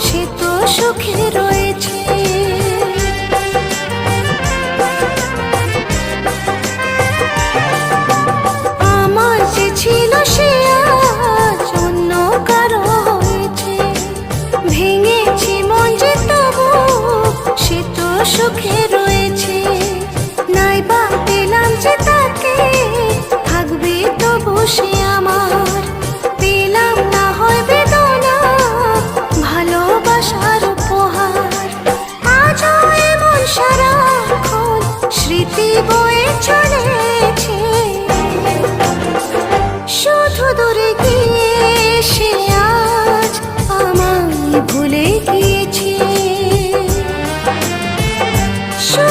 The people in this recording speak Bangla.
সে তো সুখে রয়েছে। আমার যে ছিল সে আজ অন্য কারো হয়েছে। ভেঙেছি মন যে তবু সে তো সুখে রয়েছে। নাইবা পেলাম যে তাকে থাকবে তবু সে আমার। পেলাম না হয় বেদনা ভালোবাসার উপহার। আজও এমন সারাক্ষণ স্মৃতি বয়ে